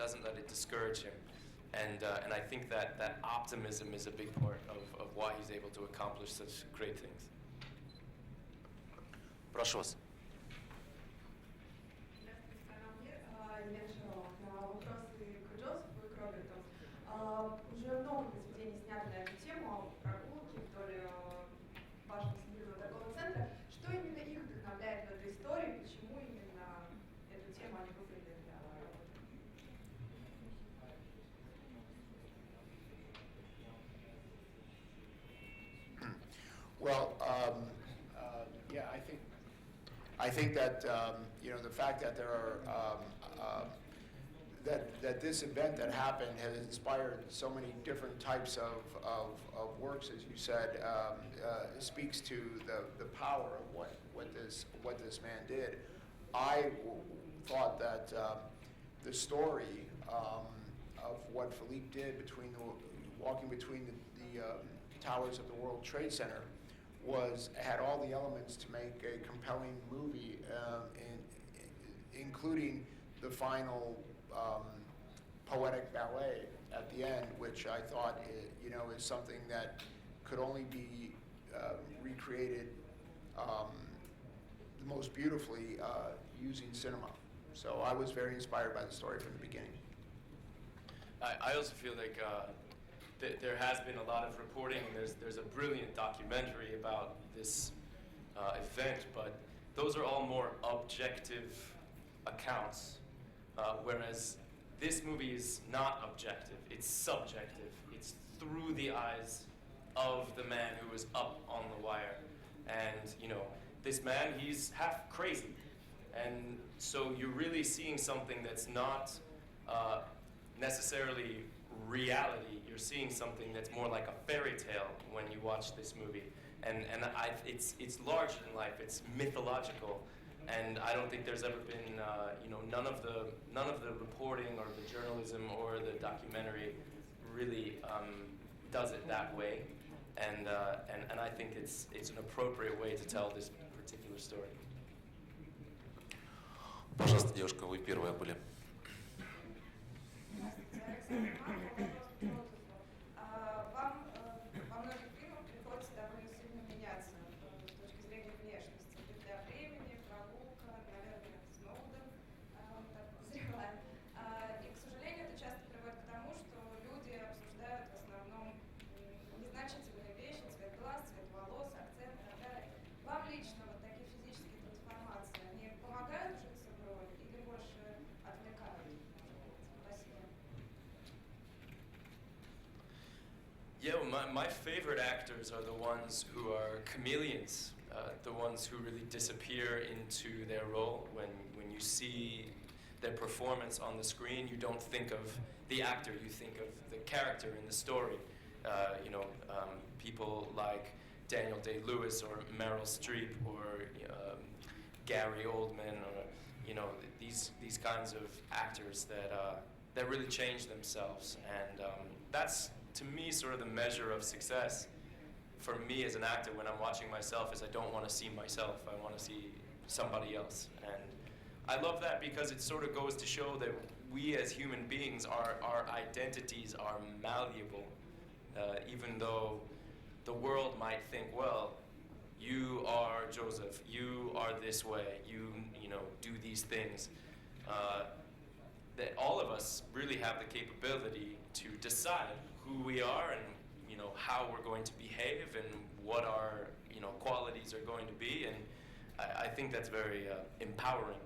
doesn't let it discourage him. And I think that optimism is a big part of why he's able to accomplish such great things. Прошу вас. Вопросы к Джозефу и к Роберту. Уже много произведений сняты на эту тему, прогулки вдоль башни Всемирного торгового центра. Что именно их вдохновляет в этой истории? Почему именно эту тему они выбрали для работы? Well, yeah, I think that the fact that there are that this event that happened has inspired so many different types of works, as you said, speaks to the power of what this man did. I thought that the story of what Philippe did walking between the towers of the World Trade Center had all the elements to make a compelling movie, including the final poetic ballet at the end, which I thought is something that could only be recreated most beautifully using cinema. So I was very inspired by the story from the beginning. I also feel like there has been a lot of reporting, and there's a brilliant documentary about this event, but those are all more objective accounts, whereas this movie is not objective, it's subjective. It's through the eyes of the man who was up on the wire. And, this man, he's half crazy. And so you're really seeing something that's not necessarily reality. You're seeing something that's more like a fairy tale when you watch this movie. And it's larger than life. It's mythological. And I don't think there's ever been, none of the reporting or the journalism or the documentary really does it that way. And I think it's an appropriate way to tell this particular story. Пожалуйста, девушка, вы первая были. Вам во многих фильмах приходится довольно сильно меняться с точки зрения внешности. Для времени, прогулка, наверное, Сноуден, так подозреваем. И, к сожалению, это часто приводит к тому, что люди обсуждают в основном незначительные вещи, цвет глаз, цвет волос, акцент и так далее. Вам лично вот такие физические трансформации, они помогают вжиться в роль или больше отвлекают? Спасибо. Yeah, well, my favorite actors are the ones who are chameleons, the ones who really disappear into their role. When you see their performance on the screen, you don't think of the actor, you think of the character in the story. People like Daniel Day-Lewis or Meryl Streep or Gary Oldman, or these kinds of actors that really change themselves, and that's, to me, sort of the measure of success for me as an actor when I'm watching myself. Is I don't want to see myself, I want to see somebody else. And I love that because it sort of goes to show that we as human beings, our identities are malleable, even though the world might think, well, you are Joseph, you are this way, you do these things. That all of us really have the capability to decide who we are and how we're going to behave and what our qualities are going to be, and I think that's very empowering.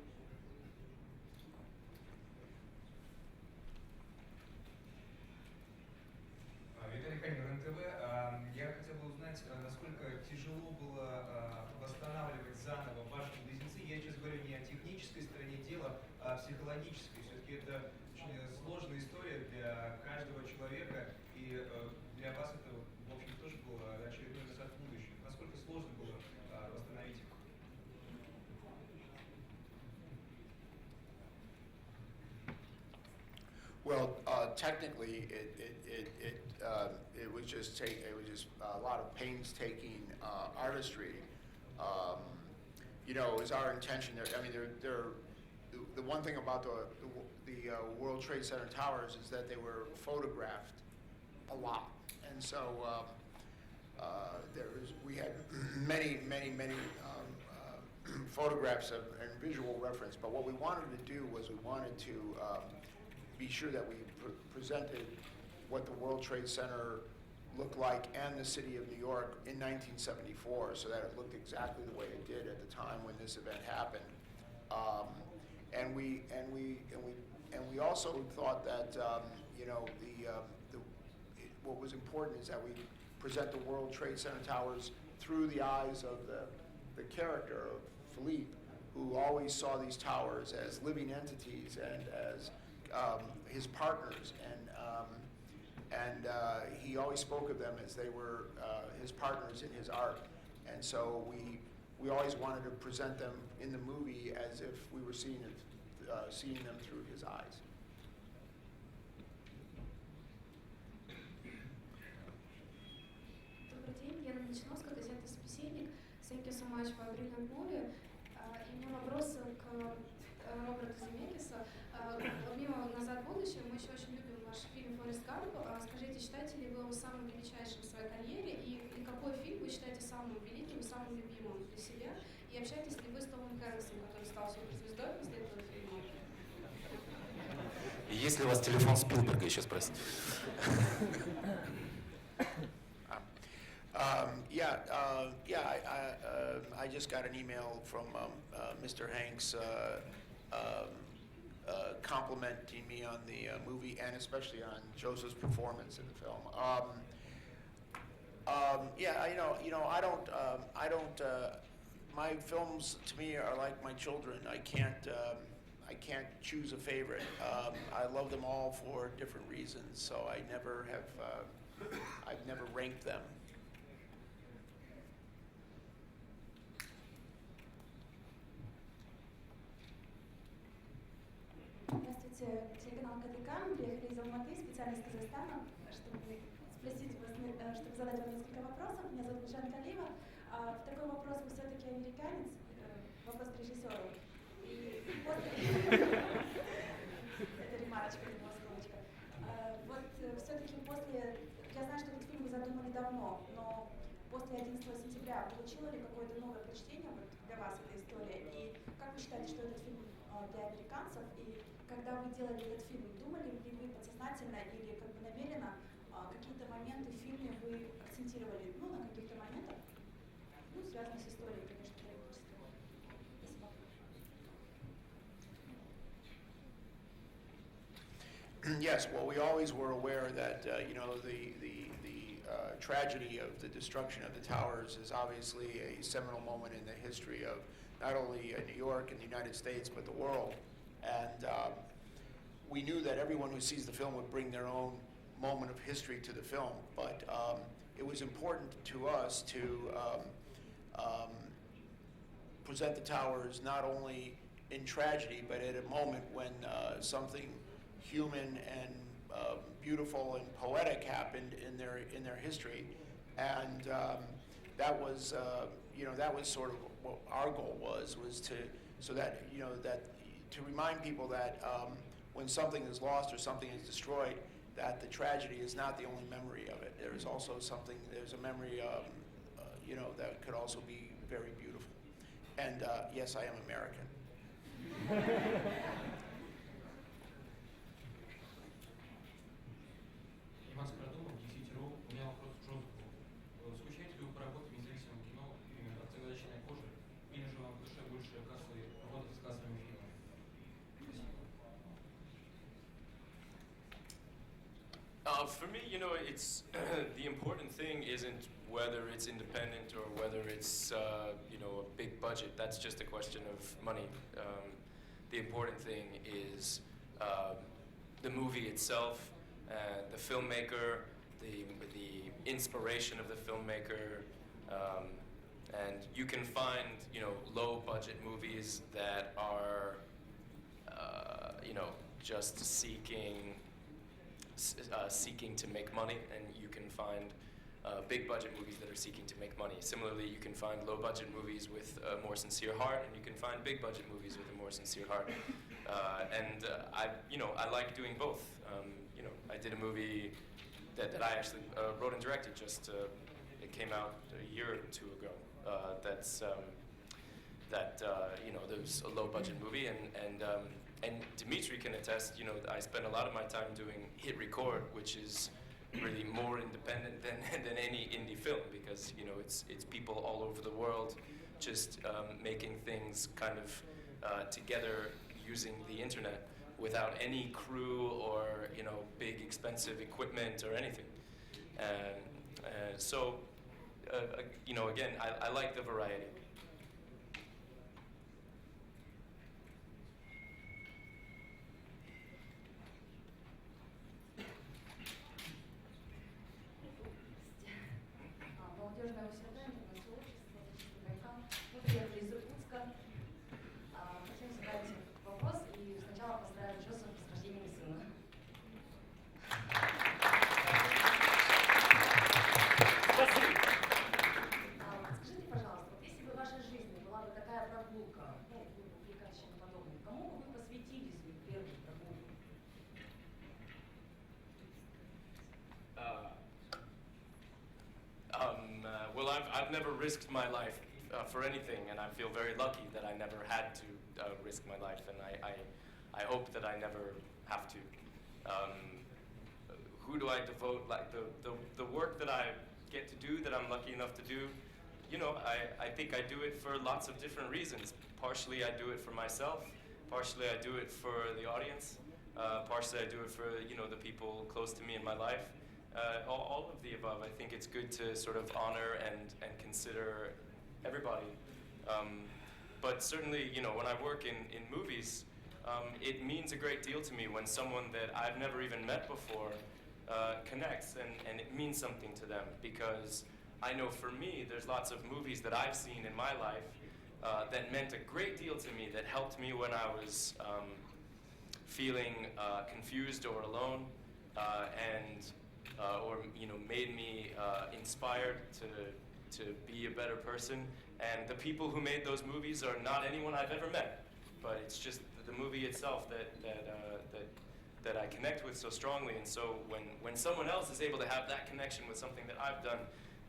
Виталий Канин, РЕН-ТВ. Я хотел бы узнать, насколько тяжело было восстанавливать заново башни-близнецы. Я сейчас говорю не о технической стороне дела, а о психологической. Все-таки это очень сложная история для каждого человека, и для вас это, в общем, тоже был очередной назад в будущее. Насколько сложно было восстановить их? Well, technically, it was just a lot of painstaking artistry. It was our intention. The the one thing about the World Trade Center towers is that they were photographed a lot, and so we had many photographs and visual reference. But what we wanted to do was we wanted to be sure that we presented what the World Trade Center looked like and the city of New York in 1974, so that it looked exactly the way it did at the time when this event happened. And we also thought that what was important is that we present the World Trade Center towers through the eyes of the character of Philippe, who always saw these towers as living entities and as his partners, and he always spoke of them as they were his partners in his art. And so we always wanted to present them in the movie as if we were seeing them through his eyes. Добрый день, я Начиновская, газета «Собеседник». Thank you so much for a brilliant movie. И у меня вопрос к Роберту Земекису. Мимо «Назад в будущее» мы еще очень любим ваш фильм «Форест Гамп». Скажите, считаете ли вы его самым величайшим в своей карьере? И какой фильм вы считаете самым великим, самым любимым для себя? И общаетесь ли вы с Томом Хэнксом, который стал суперзвездой после этого фильма? И есть ли у вас телефон Спилберга, еще спросить? I just got an email from Mr. Hanks complimenting me on the movie and especially on Josef's performance in the film. I don't. My films to me are like my children. I can't choose a favorite. I love them all for different reasons, so I never have. I've never ranked them. Здравствуйте, телеканал КТК. Мы приехали из Алматы специально из Казахстана, чтобы задать вам несколько вопросов. Меня зовут Жанна Калиева. Второй вопрос: вы все-таки американец? Вопрос к режиссеру. И это ремарочка, не скобочка. Вот все-таки после, я знаю, что этот фильм вы задумали давно, но после 11 сентября получило ли какое-то новое прочтение вот для вас эта история? И как вы считаете, что этот фильм для американцев? И когда вы делали этот фильм, думали ли вы подсознательно или как бы намеренно какие-то моменты в фильме вы акцентировали, на каких-то моментах, связанных с историей, конечно, политической? Спасибо. Yes, well, we always were aware that the tragedy of the destruction of the towers is obviously a seminal moment in the history of not only New York and the United States, but the world. And we knew that everyone who sees the film would bring their own moment of history to the film. But it was important to us to present the towers not only in tragedy, but at a moment when something human and beautiful and poetic happened in their history, and that was sort of what our goal was to remind people that when something is lost or something is destroyed, that the tragedy is not the only memory of it. There is also there's a memory that could also be very beautiful. And yes, I am American. Скучаете ли вы по работе в независимом кино, именно от загадочной кожи, или же вам в душе больше работать с кассовыми фильмами? For me, it's the important thing isn't whether it's independent or whether it's a big budget. That's just a question of money. The important thing is the movie itself, the filmmaker, the inspiration of the filmmaker, and you can find low budget movies that are just seeking to make money, and you can find big budget movies that are seeking to make money. Similarly, you can find low budget movies with a more sincere heart, and you can find big budget movies with a more sincere heart. I like doing both. I did a movie that I actually wrote and directed. It came out a year or two ago. There was a low-budget movie, and Dimitri can attest. I spend a lot of my time doing hit record, which is really more independent than any indie film, because it's people all over the world just making things kind of together using the internet without any crew or big expensive equipment or anything. Again, I like the variety. Молодежное усердное сообщество, мы приехали из Иркутска. Хотим задать вопрос и сначала поздравить Джозефа с рождением сына. Скажите, пожалуйста, вот если бы в вашей жизни была бы такая прогулка, увлекающая подобное, кому бы вы посвятили свою первую прогулку? Well, I've never risked my life for anything, and I feel very lucky that I never had to risk my life, and I hope that I never have to. Who do I devote, like the work that I get to do, that I'm lucky enough to do? I think I do it for lots of different reasons. Partially I do it for myself, partially I do it for the audience, partially I do it for the people close to me in my life. All of the above. I think it's good to sort of honor and consider everybody. But certainly, when I work in movies, it means a great deal to me when someone that I've never even met before connects, and it means something to them, because I know for me, there's lots of movies that I've seen in my life that meant a great deal to me, that helped me when I was feeling confused or alone, or made me inspired to be a better person. And the people who made those movies are not anyone I've ever met, but it's just the movie itself that I connect with so strongly. And so when someone else is able to have that connection with something that I've done,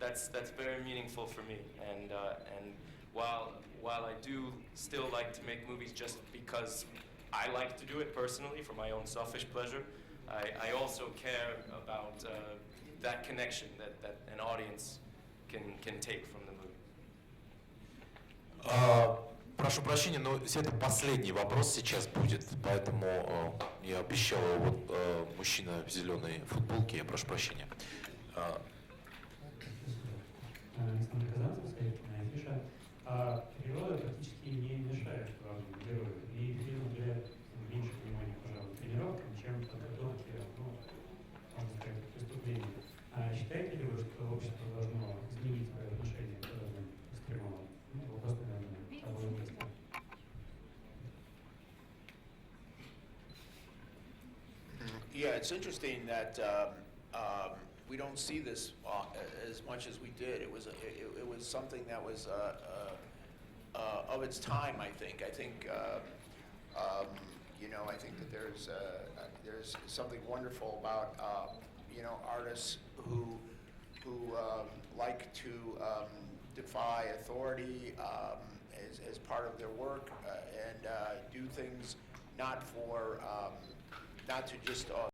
that's very meaningful for me. And while I do still like to make movies just because I like to do it personally for my own selfish pleasure, I also care about that connection that an audience can take from the movie. Прошу прощения, но это последний вопрос сейчас будет, поэтому я обещал, мужчина в зеленой футболке, я прошу прощения. Природа практически не мешает главному герою, и фильм уделяет меньше внимания, пожалуй, тренировкам, чем подготовке, можно сказать, к выступлению. Считаете ли вы, что общество должно изменить свое отношение к подобным экстремалам? Вопрос, наверное, обоим вместе. Yeah, it's interesting that we don't see this as much as we did. It was something that was of its time. I think I think that there's something wonderful about artists who like to defy authority as part of their work and do things not to just